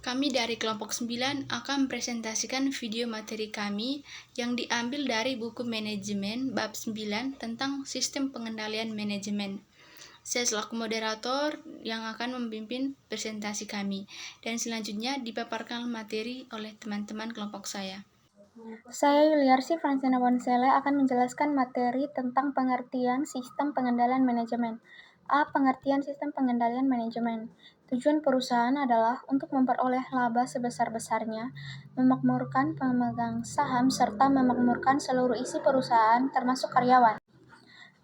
Kami dari kelompok 9 akan mempresentasikan video materi kami yang diambil dari buku manajemen bab 9 tentang sistem pengendalian manajemen. Saya selaku moderator yang akan memimpin presentasi kami, dan selanjutnya dipaparkan materi oleh teman-teman kelompok saya. Saya Yuliarsi Francina Bonsele akan menjelaskan materi tentang pengertian sistem pengendalian manajemen. A. Pengertian sistem pengendalian manajemen. Tujuan perusahaan adalah untuk memperoleh laba sebesar-besarnya, memakmurkan pemegang saham, serta memakmurkan seluruh isi perusahaan termasuk karyawan.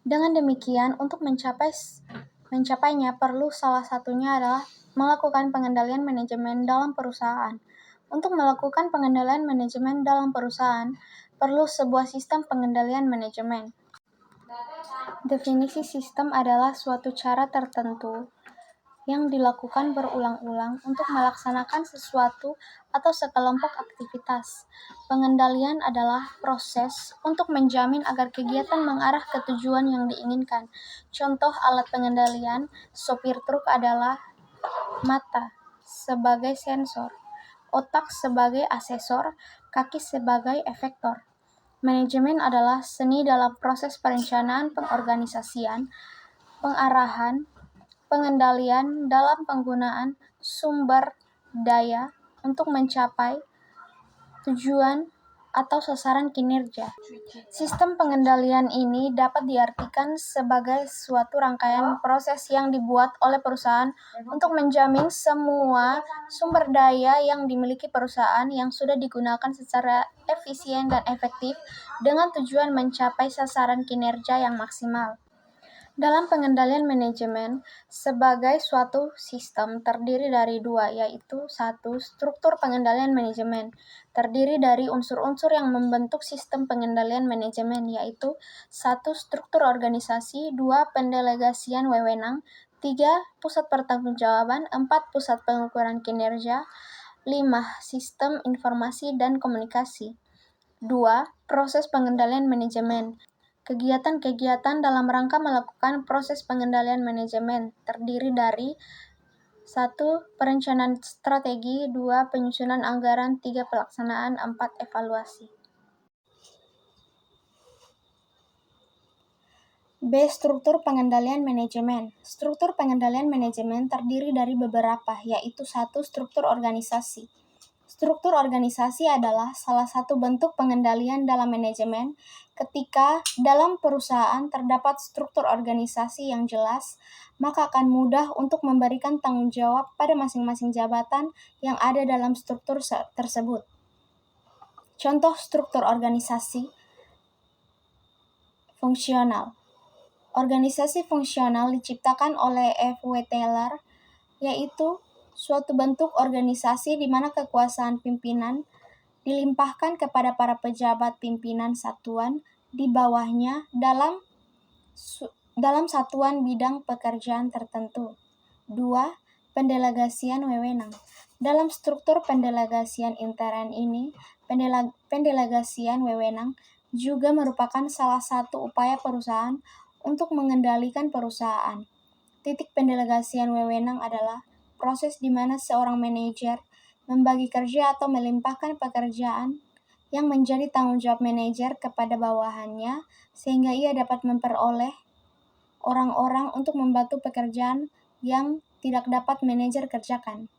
Dengan demikian, untuk mencapainya perlu salah satunya adalah melakukan pengendalian manajemen dalam perusahaan. Untuk melakukan pengendalian manajemen dalam perusahaan, perlu sebuah sistem pengendalian manajemen. Definisi sistem adalah suatu cara tertentu yang dilakukan berulang-ulang untuk melaksanakan sesuatu atau sekelompok aktivitas. Pengendalian adalah proses untuk menjamin agar kegiatan mengarah ke tujuan yang diinginkan. Contoh alat pengendalian sopir truk adalah mata sebagai sensor, otak sebagai asesor, kaki sebagai efektor. Manajemen adalah seni dalam proses perencanaan, pengorganisasian, pengarahan, pengendalian dalam penggunaan sumber daya untuk mencapai tujuan atau sasaran kinerja. Sistem pengendalian ini dapat diartikan sebagai suatu rangkaian proses yang dibuat oleh perusahaan untuk menjamin semua sumber daya yang dimiliki perusahaan yang sudah digunakan secara efisien dan efektif dengan tujuan mencapai sasaran kinerja yang maksimal. Dalam pengendalian manajemen, sebagai suatu sistem terdiri dari dua, yaitu satu, struktur pengendalian manajemen, terdiri dari unsur-unsur yang membentuk sistem pengendalian manajemen, yaitu satu, struktur organisasi, dua, pendelegasian wewenang, tiga, pusat pertanggungjawaban, empat, pusat pengukuran kinerja, lima, sistem informasi dan komunikasi. Dua, proses pengendalian manajemen. Kegiatan-kegiatan dalam rangka melakukan proses pengendalian manajemen terdiri dari 1. Perencanaan strategi, 2. Penyusunan anggaran, 3. Pelaksanaan, 4. Evaluasi. B. Struktur pengendalian manajemen. Struktur pengendalian manajemen terdiri dari beberapa, yaitu 1. Struktur organisasi. Struktur organisasi adalah salah satu bentuk pengendalian dalam manajemen. Ketika dalam perusahaan terdapat struktur organisasi yang jelas, maka akan mudah untuk memberikan tanggung jawab pada masing-masing jabatan yang ada dalam struktur tersebut. Contoh struktur organisasi fungsional. Organisasi fungsional diciptakan oleh F. W. Taylor, yaitu suatu bentuk organisasi di mana kekuasaan pimpinan dilimpahkan kepada para pejabat pimpinan satuan di bawahnya dalam satuan bidang pekerjaan tertentu. 2. Pendelegasian wewenang. Dalam struktur pendelegasian intern ini, pendelegasian wewenang juga merupakan salah satu upaya perusahaan untuk mengendalikan perusahaan. Titik pendelegasian wewenang adalah proses di mana seorang manajer membagi kerja atau melimpahkan pekerjaan yang menjadi tanggung jawab manajer kepada bawahannya sehingga ia dapat memperoleh orang-orang untuk membantu pekerjaan yang tidak dapat manajer kerjakan.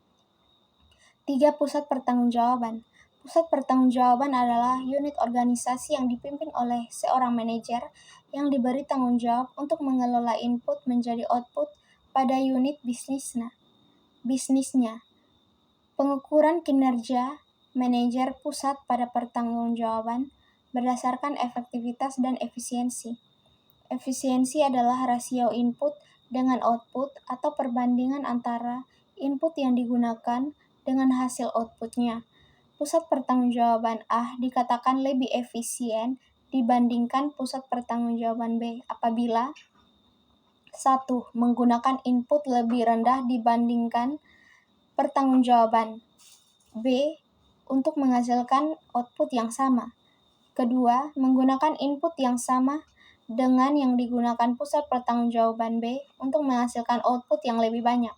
3. Pusat pertanggungjawaban. Pusat pertanggungjawaban adalah unit organisasi yang dipimpin oleh seorang manajer yang diberi tanggung jawab untuk mengelola input menjadi output pada unit bisnisnya. Pengukuran kinerja manajer pusat pada pertanggungjawaban berdasarkan efektivitas dan efisiensi. Efisiensi adalah rasio input dengan output atau perbandingan antara input yang digunakan dengan hasil outputnya. Pusat pertanggungjawaban A dikatakan lebih efisien dibandingkan pusat pertanggungjawaban B apabila 1. Menggunakan input lebih rendah dibandingkan pertanggungjawaban B untuk menghasilkan output yang sama. Kedua, menggunakan input yang sama dengan yang digunakan pusat pertanggungjawaban B untuk menghasilkan output yang lebih banyak.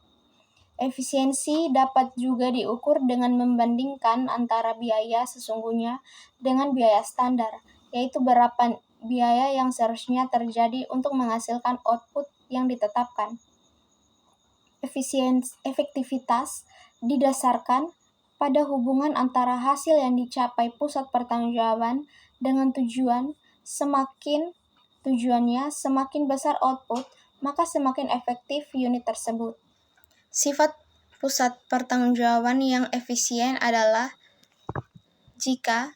Efisiensi dapat juga diukur dengan membandingkan antara biaya sesungguhnya dengan biaya standar, yaitu berapa biaya yang seharusnya terjadi untuk menghasilkan output yang ditetapkan. Efektivitas didasarkan pada hubungan antara hasil yang dicapai pusat pertanggungjawaban dengan tujuan. Semakin besar output, maka semakin efektif unit tersebut. Sifat pusat pertanggungjawaban yang efisien adalah jika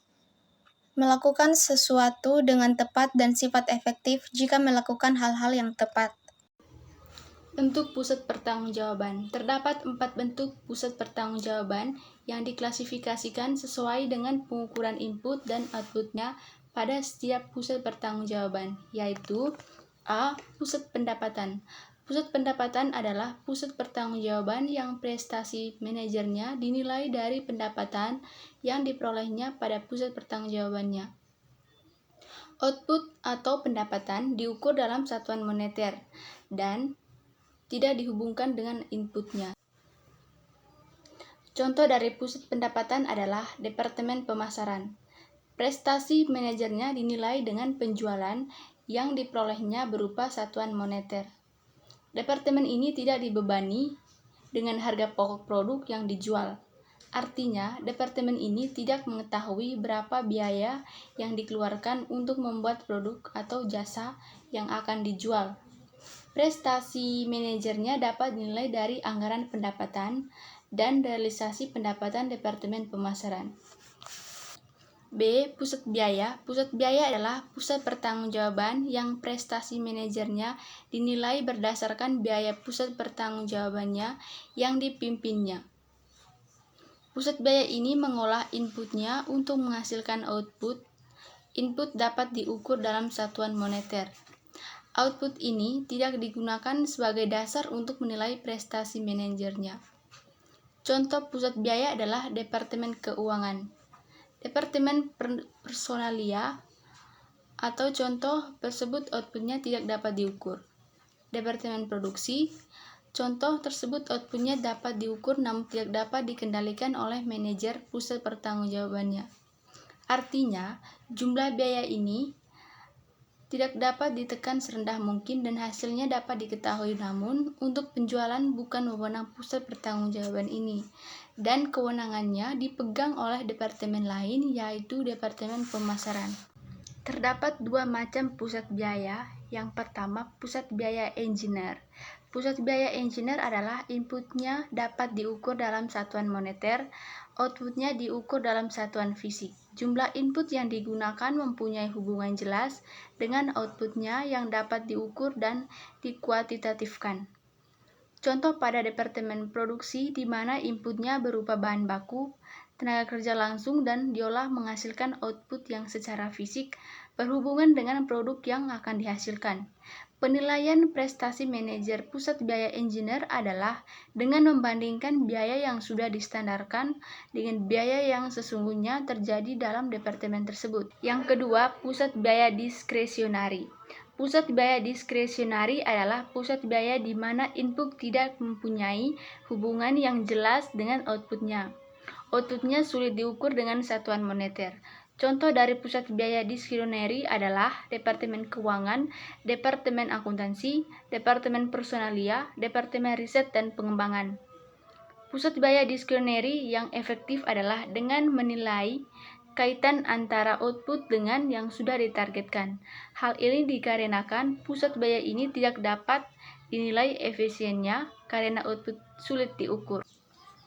melakukan sesuatu dengan tepat dan sifat efektif jika melakukan hal-hal yang tepat. Bentuk pusat pertanggungjawaban. Terdapat 4 bentuk pusat pertanggungjawaban yang diklasifikasikan sesuai dengan pengukuran input dan outputnya pada setiap pusat pertanggungjawaban, yaitu A. Pusat pendapatan. Pusat pendapatan adalah pusat pertanggungjawaban yang prestasi manajernya dinilai dari pendapatan yang diperolehnya pada pusat pertanggungjawabannya. Output atau pendapatan diukur dalam satuan moneter dan tidak dihubungkan dengan inputnya. Contoh dari pusat pendapatan adalah Departemen Pemasaran. Prestasi manajernya dinilai dengan penjualan yang diperolehnya berupa satuan moneter. Departemen ini tidak dibebani dengan harga pokok produk yang dijual. Artinya, departemen ini tidak mengetahui berapa biaya yang dikeluarkan untuk membuat produk atau jasa yang akan dijual. Prestasi manajernya dapat dinilai dari anggaran pendapatan dan realisasi pendapatan Departemen Pemasaran. B. Pusat biaya. Pusat biaya adalah pusat pertanggungjawaban yang prestasi manajernya dinilai berdasarkan biaya pusat pertanggungjawabannya yang dipimpinnya. Pusat biaya ini mengolah inputnya untuk menghasilkan output. Input dapat diukur dalam satuan moneter. Output ini tidak digunakan sebagai dasar untuk menilai prestasi manajernya. Contoh pusat biaya adalah Departemen Keuangan, Departemen Personalia, atau contoh tersebut outputnya tidak dapat diukur. Departemen Produksi, contoh tersebut outputnya dapat diukur namun tidak dapat dikendalikan oleh manajer pusat pertanggungjawabannya. Artinya, jumlah biaya ini tidak dapat ditekan serendah mungkin dan hasilnya dapat diketahui, namun untuk penjualan bukan wewenang pusat pertanggungjawaban ini dan kewenangannya dipegang oleh departemen lain, yaitu Departemen Pemasaran. Terdapat 2 macam pusat biaya. Yang pertama, pusat biaya engineer. Pusat biaya engineer adalah inputnya dapat diukur dalam satuan moneter, outputnya diukur dalam satuan fisik. Jumlah input yang digunakan mempunyai hubungan jelas dengan outputnya yang dapat diukur dan dikuantitatifkan. Contoh pada Departemen Produksi di mana inputnya berupa bahan baku, tenaga kerja langsung dan diolah menghasilkan output yang secara fisik berhubungan dengan produk yang akan dihasilkan. Penilaian prestasi manajer pusat biaya engineer adalah dengan membandingkan biaya yang sudah distandarkan dengan biaya yang sesungguhnya terjadi dalam departemen tersebut. Yang kedua, pusat biaya diskresionari. Pusat biaya diskresionari adalah pusat biaya di mana input tidak mempunyai hubungan yang jelas dengan outputnya. Outputnya sulit diukur dengan satuan moneter. Contoh dari pusat biaya diskresionari adalah Departemen Keuangan, Departemen Akuntansi, Departemen Personalia, Departemen Riset dan Pengembangan. Pusat biaya diskresionari yang efektif adalah dengan menilai kaitan antara output dengan yang sudah ditargetkan. Hal ini dikarenakan pusat biaya ini tidak dapat dinilai efisiennya karena output sulit diukur.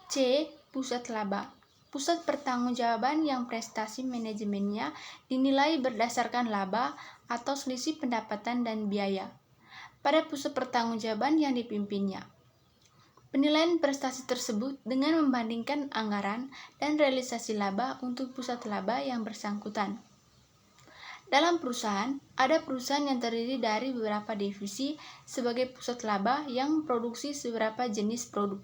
C. Pusat laba. Pusat pertanggungjawaban yang prestasi manajemennya dinilai berdasarkan laba atau selisih pendapatan dan biaya pada pusat pertanggungjawaban yang dipimpinnya. Penilaian prestasi tersebut dengan membandingkan anggaran dan realisasi laba untuk pusat laba yang bersangkutan. Dalam perusahaan, ada perusahaan yang terdiri dari beberapa divisi sebagai pusat laba yang produksi beberapa jenis produk.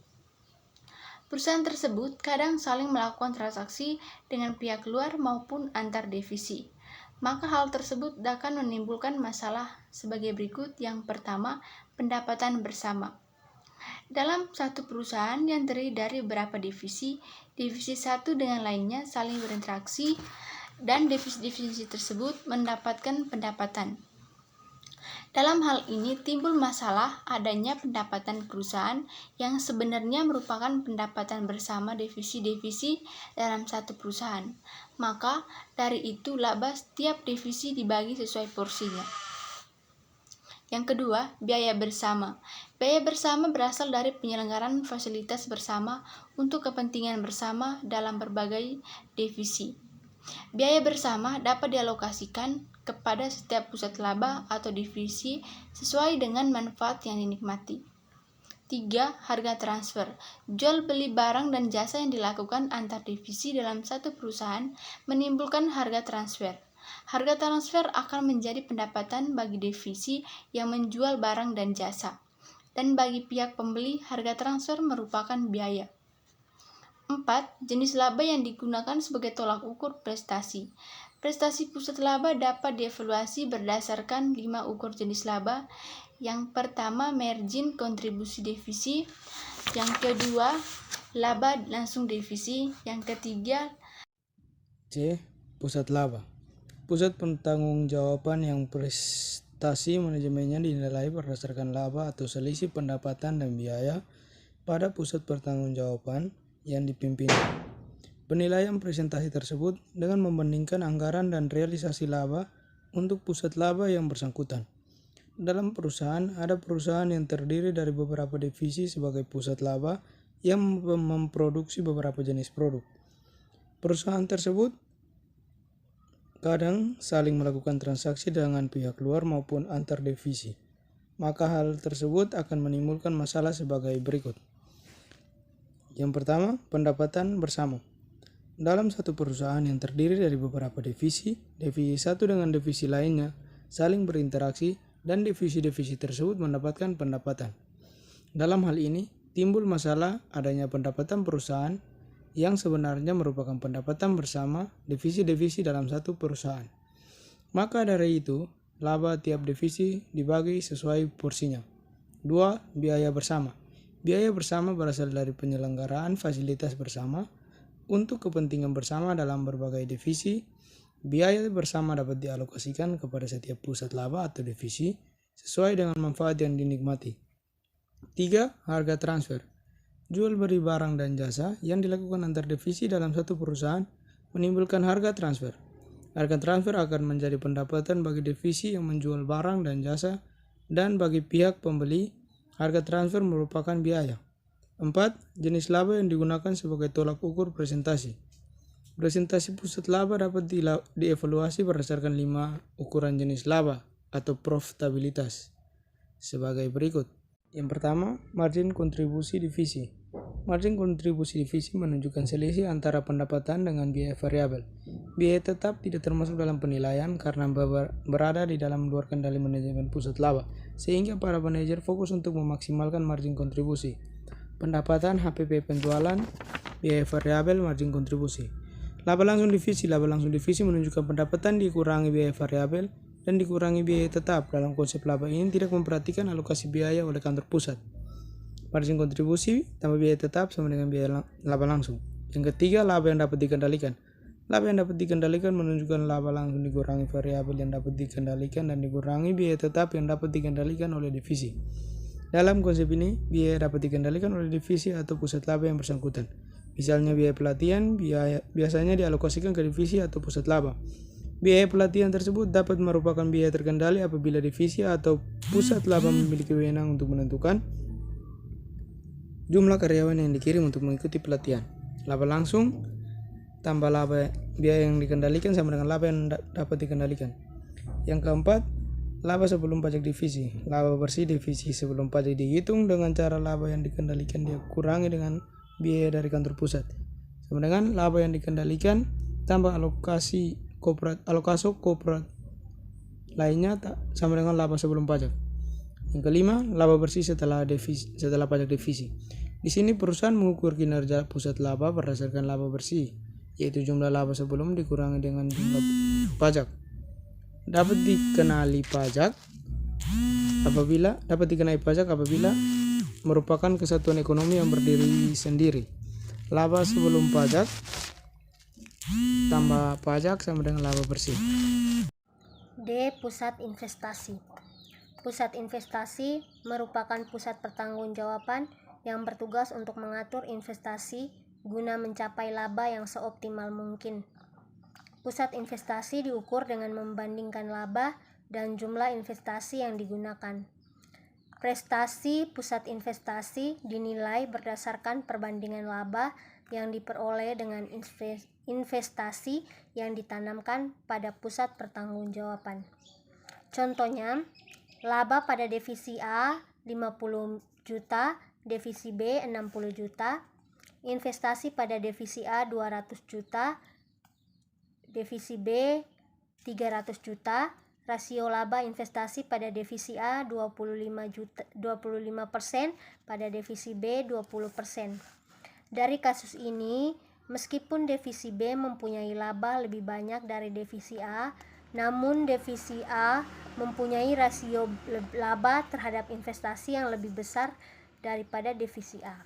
Perusahaan tersebut kadang saling melakukan transaksi dengan pihak luar maupun antar divisi. Maka hal tersebut akan menimbulkan masalah sebagai berikut. Yang pertama, pendapatan bersama. Dalam satu perusahaan yang terdiri dari beberapa divisi, divisi satu dengan lainnya saling berinteraksi dan divisi-divisi tersebut mendapatkan pendapatan. Dalam hal ini timbul masalah adanya pendapatan perusahaan yang sebenarnya merupakan pendapatan bersama divisi-divisi dalam satu perusahaan. Maka dari itu laba setiap divisi dibagi sesuai porsinya. Yang kedua, biaya bersama. Biaya bersama berasal dari penyelenggaraan fasilitas bersama untuk kepentingan bersama dalam berbagai divisi. Biaya bersama dapat dialokasikan kepada setiap pusat laba atau divisi sesuai dengan manfaat yang dinikmati. 3. Harga transfer. Jual beli barang dan jasa yang dilakukan antar divisi dalam satu perusahaan menimbulkan harga transfer. Harga transfer akan menjadi pendapatan bagi divisi yang menjual barang dan jasa. Dan bagi pihak pembeli, harga transfer merupakan biaya. 4. Jenis laba yang digunakan sebagai tolak ukur prestasi. Prestasi pusat laba dapat dievaluasi berdasarkan 5 ukur jenis laba. Yang pertama, margin kontribusi divisi. Yang kedua, laba langsung divisi. Yang ketiga, C. Pusat laba. Pusat pertanggungjawaban yang prestasi manajemennya dinilai berdasarkan laba atau selisih pendapatan dan biaya pada pusat pertanggungjawaban yang dipimpin. Penilaian presentasi tersebut dengan membandingkan anggaran dan realisasi laba untuk pusat laba yang bersangkutan. Dalam perusahaan, ada perusahaan yang terdiri dari beberapa divisi sebagai pusat laba yang memproduksi beberapa jenis produk. Perusahaan tersebut kadang saling melakukan transaksi dengan pihak luar maupun antar divisi. Maka hal tersebut akan menimbulkan masalah sebagai berikut. Yang pertama, pendapatan bersama. Dalam satu perusahaan yang terdiri dari beberapa divisi, divisi satu dengan divisi lainnya saling berinteraksi dan divisi-divisi tersebut mendapatkan pendapatan. Dalam hal ini, timbul masalah adanya pendapatan perusahaan yang sebenarnya merupakan pendapatan bersama divisi-divisi dalam satu perusahaan. Maka dari itu, laba tiap divisi dibagi sesuai porsinya. 2. Biaya bersama. Biaya bersama berasal dari penyelenggaraan fasilitas bersama untuk kepentingan bersama dalam berbagai divisi. Biaya bersama dapat dialokasikan kepada setiap pusat laba atau divisi sesuai dengan manfaat yang dinikmati. 3. Harga transfer. Jual beli barang dan jasa yang dilakukan antar divisi dalam satu perusahaan menimbulkan harga transfer. Harga transfer akan menjadi pendapatan bagi divisi yang menjual barang dan jasa, dan bagi pihak pembeli, harga transfer merupakan biaya. 4. Jenis laba yang digunakan sebagai tolak ukur presentasi. Presentasi pusat laba dapat dievaluasi berdasarkan 5 ukuran jenis laba atau profitabilitas sebagai berikut. Yang pertama, margin kontribusi divisi. Margin kontribusi divisi menunjukkan selisih antara pendapatan dengan biaya variabel. Biaya tetap tidak termasuk dalam penilaian karena berada di dalam luar kendali manajemen pusat laba, sehingga para manajer fokus untuk memaksimalkan margin kontribusi. Pendapatan HPP penjualan, biaya variabel, margin kontribusi. Laba langsung divisi. Laba langsung divisi menunjukkan pendapatan dikurangi biaya variabel dan dikurangi biaya tetap. Dalam konsep laba ini tidak memperhatikan alokasi biaya oleh kantor pusat. Margin kontribusi tambah biaya tetap sama dengan biaya laba langsung. Yang ketiga, laba yang dapat dikendalikan. Laba yang dapat dikendalikan menunjukkan laba langsung dikurangi variabel yang dapat dikendalikan dan dikurangi biaya tetap yang dapat dikendalikan oleh divisi. Dalam konsep ini, biaya dapat dikendalikan oleh divisi atau pusat laba yang bersangkutan. Misalnya biaya pelatihan biasanya dialokasikan ke divisi atau pusat laba. Biaya pelatihan tersebut dapat merupakan biaya terkendali apabila divisi atau pusat laba memiliki wewenang untuk menentukan jumlah karyawan yang dikirim untuk mengikuti pelatihan. Laba langsung tambah laba biaya yang dikendalikan sama dengan laba yang dapat dikendalikan. Yang keempat, laba sebelum pajak divisi. Laba bersih divisi sebelum pajak dihitung dengan cara laba yang dikendalikan dikurangi dengan biaya dari kantor pusat. Sama dengan laba yang dikendalikan tambah alokasi korporat lainnya sama dengan laba sebelum pajak. Yang kelima, laba bersih setelah pajak divisi. Di sini perusahaan mengukur kinerja pusat laba berdasarkan laba bersih, yaitu jumlah laba sebelum dikurangi dengan jumlah pajak. Dapat dikenai pajak apabila merupakan kesatuan ekonomi yang berdiri sendiri. Laba sebelum pajak tambah pajak sama dengan laba bersih. D. Pusat investasi. Pusat investasi merupakan pusat pertanggungjawaban yang bertugas untuk mengatur investasi guna mencapai laba yang seoptimal mungkin. Pusat investasi diukur dengan membandingkan laba dan jumlah investasi yang digunakan. Prestasi pusat investasi dinilai berdasarkan perbandingan laba yang diperoleh dengan investasi yang ditanamkan pada pusat pertanggungjawaban. Contohnya, laba pada divisi A 50 juta, divisi B 60 juta, investasi pada divisi A 200 juta, divisi B 300 juta, rasio laba investasi pada divisi A 25%, pada divisi B 20%. Dari kasus ini, meskipun divisi B mempunyai laba lebih banyak dari divisi A, namun divisi A mempunyai rasio laba terhadap investasi yang lebih besar daripada divisi A.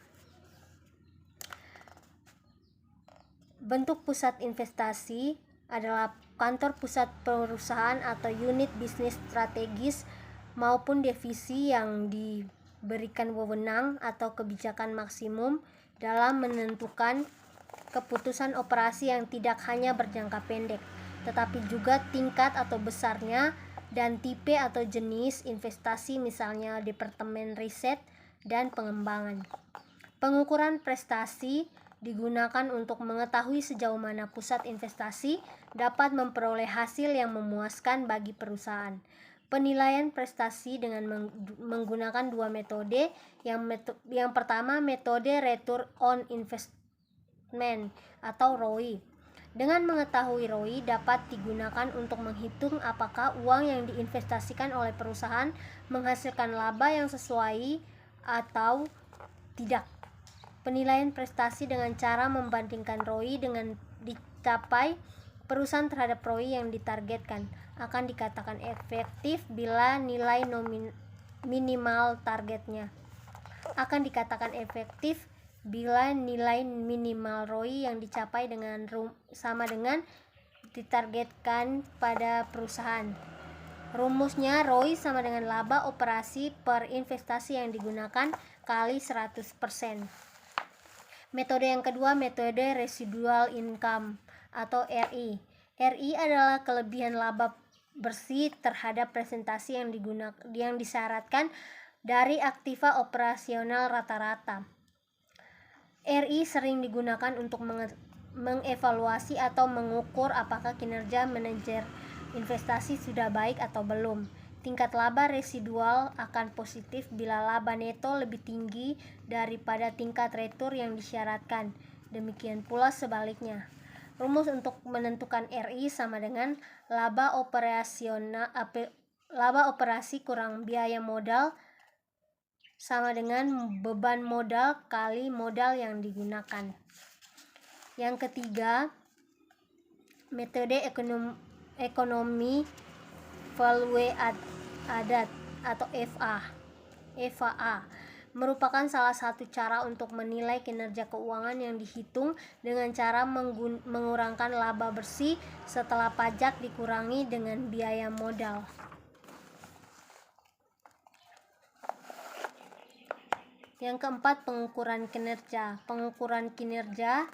Bentuk pusat investasi adalah kantor pusat perusahaan atau unit bisnis strategis maupun divisi yang diberikan wewenang atau kebijakan maksimum dalam menentukan keputusan operasi yang tidak hanya berjangka pendek, tetapi juga tingkat atau besarnya dan tipe atau jenis investasi, misalnya departemen riset dan pengembangan. Pengukuran prestasi digunakan untuk mengetahui sejauh mana pusat investasi dapat memperoleh hasil yang memuaskan bagi perusahaan. Penilaian prestasi dengan menggunakan dua metode. Yang pertama, metode Return on Investment atau ROI. Dengan mengetahui ROI dapat digunakan untuk menghitung apakah uang yang diinvestasikan oleh perusahaan menghasilkan laba yang sesuai atau tidak. Penilaian prestasi dengan cara membandingkan ROI dengan dicapai perusahaan terhadap ROI yang ditargetkan akan dikatakan efektif bila nilai minimal targetnya. Akan dikatakan efektif bila nilai minimal ROI yang dicapai sama dengan ditargetkan pada perusahaan. Rumusnya ROI sama dengan laba operasi per investasi yang digunakan kali 100%. Metode yang kedua, metode residual income atau RI. RI adalah kelebihan laba bersih terhadap presentasi yang disyaratkan dari aktiva operasional rata-rata. RI sering digunakan untuk mengevaluasi atau mengukur apakah kinerja manajer investasi sudah baik atau belum. Tingkat laba residual akan positif bila laba neto lebih tinggi daripada tingkat retur yang disyaratkan. Demikian pula sebaliknya. Rumus untuk menentukan RI sama dengan laba operasi kurang biaya modal sama dengan beban modal kali modal yang digunakan. Yang ketiga, metode ekonomi value added atau FAA merupakan salah satu cara untuk menilai kinerja keuangan yang dihitung dengan cara mengurangkan laba bersih setelah pajak dikurangi dengan biaya modal. Yang keempat, pengukuran kinerja. Pengukuran kinerja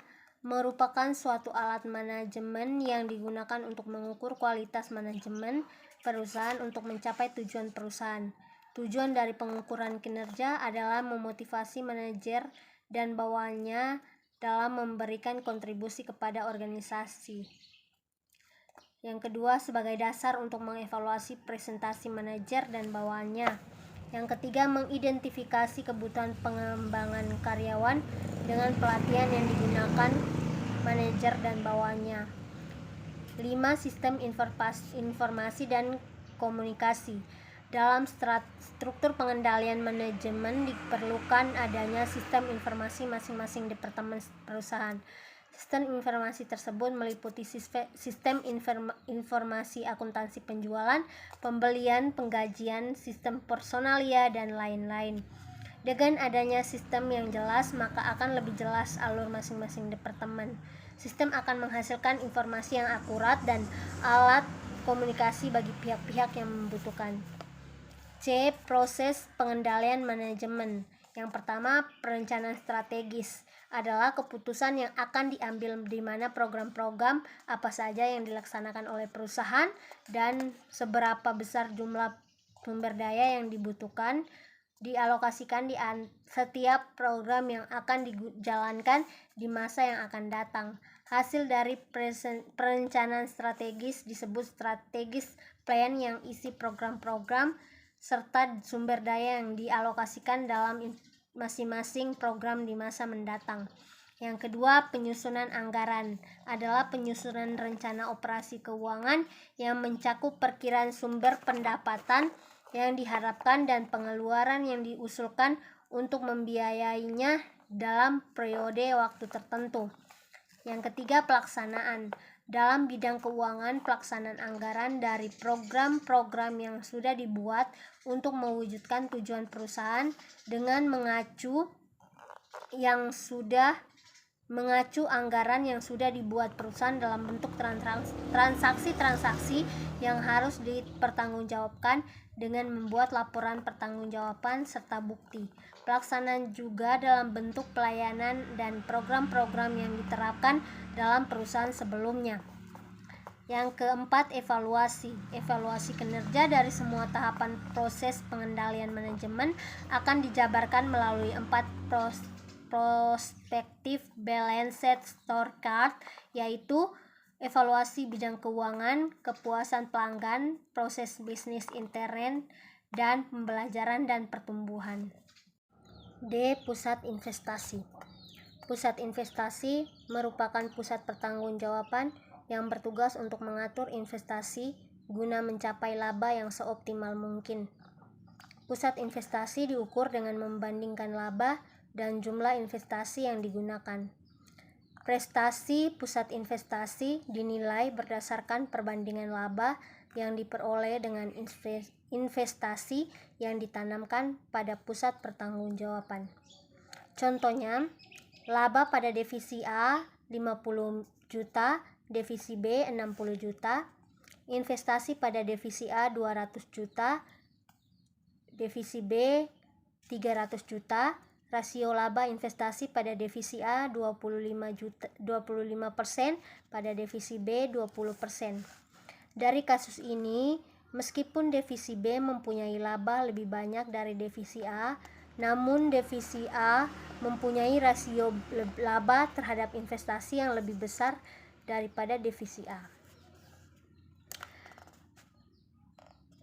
merupakan suatu alat manajemen yang digunakan untuk mengukur kualitas manajemen perusahaan untuk mencapai tujuan perusahaan. Tujuan dari pengukuran kinerja adalah memotivasi manajer dan bawahannya dalam memberikan kontribusi kepada organisasi. Yang kedua, sebagai dasar untuk mengevaluasi presentasi manajer dan bawahannya. Yang ketiga, mengidentifikasi kebutuhan pengembangan karyawan dengan pelatihan yang digunakan manajer dan bawahannya. 5. Sistem informasi dan komunikasi. Dalam struktur pengendalian manajemen diperlukan adanya sistem informasi masing-masing departemen perusahaan. Sistem informasi tersebut meliputi sistem informasi akuntansi penjualan, pembelian, penggajian, sistem personalia, dan lain-lain. Dengan adanya sistem yang jelas, maka akan lebih jelas alur masing-masing departemen. Sistem akan menghasilkan informasi yang akurat dan alat komunikasi bagi pihak-pihak yang membutuhkan. C. Proses pengendalian manajemen. Yang pertama, perencanaan strategis adalah keputusan yang akan diambil di mana program-program apa saja yang dilaksanakan oleh perusahaan dan seberapa besar jumlah sumber daya yang dibutuhkan dialokasikan di setiap program yang akan dijalankan di masa yang akan datang. Hasil dari perencanaan strategis disebut strategis plan yang isi program-program serta sumber daya yang dialokasikan dalam masing-masing program di masa mendatang. Yang kedua, penyusunan anggaran adalah penyusunan rencana operasi keuangan yang mencakup perkiraan sumber pendapatan yang diharapkan dan pengeluaran yang diusulkan untuk membiayainya dalam periode waktu tertentu. Yang ketiga, pelaksanaan. Dalam bidang keuangan, pelaksanaan anggaran dari program-program yang sudah dibuat untuk mewujudkan tujuan perusahaan dengan mengacu anggaran yang sudah dibuat perusahaan dalam bentuk transaksi-transaksi yang harus dipertanggungjawabkan dengan membuat laporan pertanggungjawaban serta bukti. Pelaksanaan juga dalam bentuk pelayanan dan program-program yang diterapkan dalam perusahaan sebelumnya. Yang keempat, evaluasi. Evaluasi kinerja dari semua tahapan proses pengendalian manajemen akan dijabarkan melalui 4 prospektif balanced scorecard, yaitu evaluasi bidang keuangan, kepuasan pelanggan, proses bisnis intern, dan pembelajaran dan pertumbuhan. D. Pusat investasi. Pusat investasi merupakan pusat pertanggungjawaban yang bertugas untuk mengatur investasi guna mencapai laba yang seoptimal mungkin. Pusat investasi diukur dengan membandingkan laba dan jumlah investasi yang digunakan. Prestasi pusat investasi dinilai berdasarkan perbandingan laba yang diperoleh dengan investasi yang ditanamkan pada pusat pertanggungjawaban. Contohnya, laba pada divisi A 50 juta, divisi B 60 juta, investasi pada divisi A 200 juta, divisi B 300 juta, rasio laba investasi pada divisi A 25%, pada divisi B 20%. Dari kasus ini, meskipun divisi B mempunyai laba lebih banyak dari divisi A, namun divisi A mempunyai rasio laba terhadap investasi yang lebih besar daripada divisi A.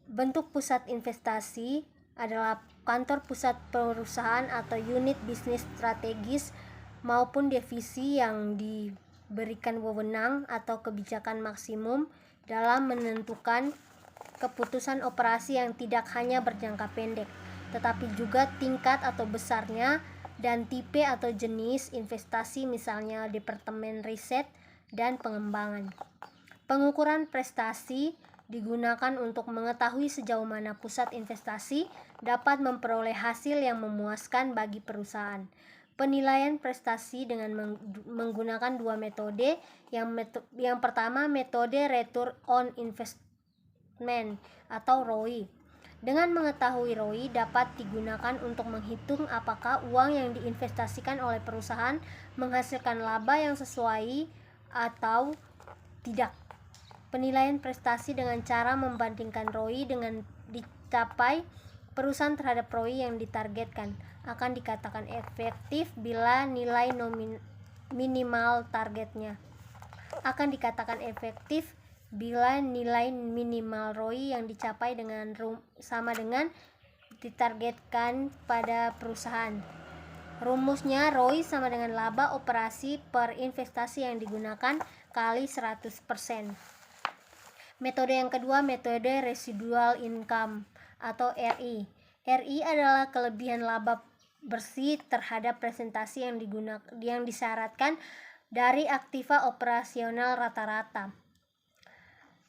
Bentuk pusat investasi adalah kantor pusat perusahaan atau unit bisnis strategis maupun divisi yang diberikan wewenang atau kebijakan maksimum dalam menentukan keputusan operasi yang tidak hanya berjangka pendek, tetapi juga tingkat atau besarnya dan tipe atau jenis investasi, misalnya departemen riset dan pengembangan. Pengukuran prestasi digunakan untuk mengetahui sejauh mana pusat investasi dapat memperoleh hasil yang memuaskan bagi perusahaan. Penilaian prestasi dengan menggunakan 2 metode. Yang pertama, metode Return on Investment atau ROI. Dengan mengetahui ROI dapat digunakan untuk menghitung apakah uang yang diinvestasikan oleh perusahaan menghasilkan laba yang sesuai atau tidak. Penilaian prestasi dengan cara membandingkan ROI dengan dicapai perusahaan terhadap ROI yang ditargetkan akan dikatakan efektif bila nilai minimal targetnya. Akan dikatakan efektif bila nilai minimal ROI yang dicapai sama dengan ditargetkan pada perusahaan. Rumusnya ROI sama dengan laba operasi per investasi yang digunakan kali 100%. Metode yang kedua, metode residual income atau RI. RI adalah kelebihan laba bersih terhadap presentasi yang disyaratkan dari aktiva operasional rata-rata.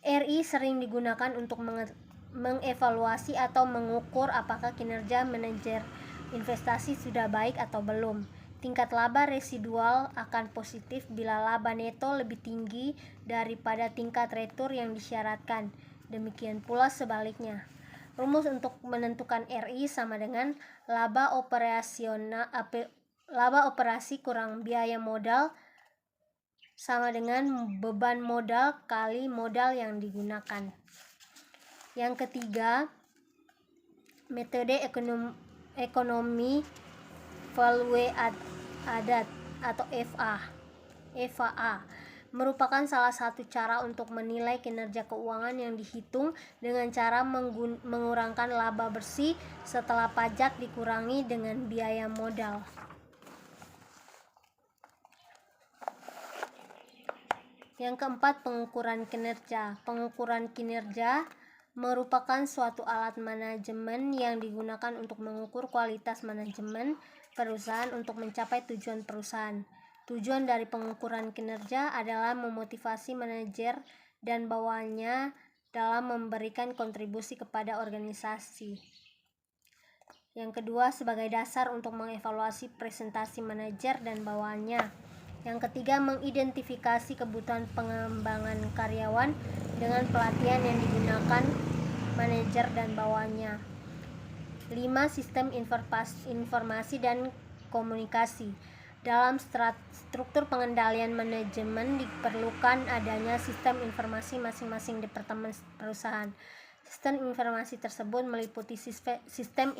RI sering digunakan untuk mengevaluasi atau mengukur apakah kinerja investasi sudah baik atau belum. Tingkat laba residual akan positif bila laba neto lebih tinggi daripada tingkat retur yang disyaratkan. Demikian pula sebaliknya. Rumus untuk menentukan RI sama dengan laba operasi kurang biaya modal sama dengan beban modal kali modal yang digunakan. Yang ketiga, metode ekonomi value added atau FAA merupakan salah satu cara untuk menilai kinerja keuangan yang dihitung dengan cara mengurangkan laba bersih setelah pajak dikurangi dengan biaya modal. Yang keempat, pengukuran kinerja. Pengukuran kinerja merupakan suatu alat manajemen yang digunakan untuk mengukur kualitas manajemen perusahaan untuk mencapai tujuan perusahaan. Tujuan dari pengukuran kinerja adalah memotivasi manajer dan bawahannya dalam memberikan kontribusi kepada organisasi. Yang kedua, sebagai dasar untuk mengevaluasi presentasi manajer dan bawahannya. Yang ketiga, mengidentifikasi kebutuhan pengembangan karyawan dengan pelatihan yang digunakan manajer dan bawahannya. 5. Sistem informasi dan komunikasi. Dalam struktur pengendalian manajemen diperlukan adanya sistem informasi masing-masing departemen perusahaan. Sistem informasi tersebut meliputi sistem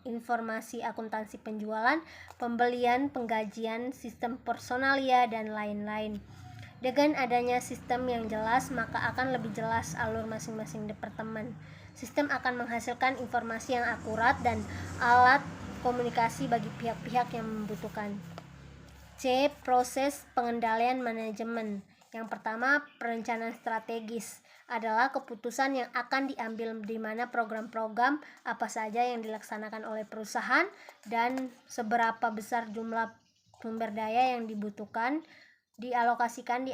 informasi akuntansi penjualan, pembelian, penggajian, sistem personalia, dan lain-lain. Dengan adanya sistem yang jelas, maka akan lebih jelas alur masing-masing departemen. Sistem akan menghasilkan informasi yang akurat dan alat komunikasi bagi pihak-pihak yang membutuhkan. C. Proses pengendalian manajemen. Yang pertama, perencanaan strategis adalah keputusan yang akan diambil di mana program-program apa saja yang dilaksanakan oleh perusahaan dan seberapa besar jumlah sumber daya yang dibutuhkan dialokasikan di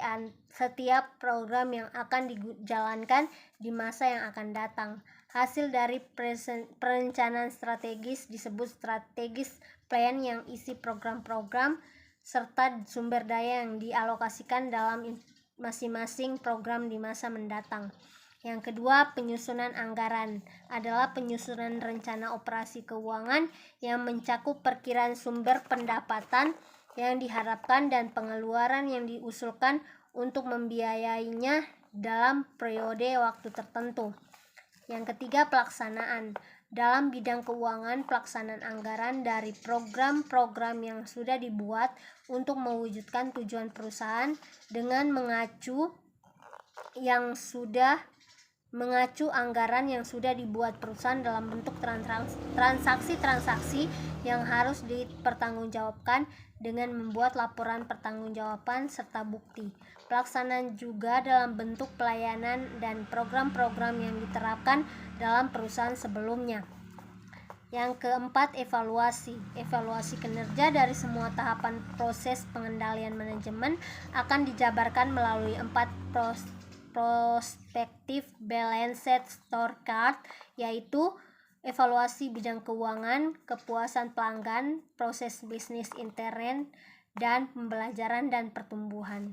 setiap program yang akan dijalankan di masa yang akan datang. Hasil dari perencanaan strategis disebut strategis plan yang isi program-program serta sumber daya yang dialokasikan dalam masing-masing program di masa mendatang. Yang kedua, penyusunan anggaran adalah penyusunan rencana operasi keuangan yang mencakup perkiraan sumber pendapatan yang diharapkan dan pengeluaran yang diusulkan untuk membiayainya dalam periode waktu tertentu. Yang ketiga, pelaksanaan. Dalam bidang keuangan, pelaksanaan anggaran dari program-program yang sudah dibuat untuk mewujudkan tujuan perusahaan dengan mengacu anggaran yang sudah dibuat perusahaan dalam bentuk transaksi-transaksi yang harus dipertanggungjawabkan dengan membuat laporan pertanggungjawaban serta bukti. Pelaksanaan juga dalam bentuk pelayanan dan program-program yang diterapkan dalam perusahaan sebelumnya. Yang keempat, evaluasi. Evaluasi kinerja dari semua tahapan proses pengendalian manajemen akan dijabarkan melalui 4 prospektif balanced scorecard, yaitu evaluasi bidang keuangan, kepuasan pelanggan, proses bisnis intern, dan pembelajaran dan pertumbuhan.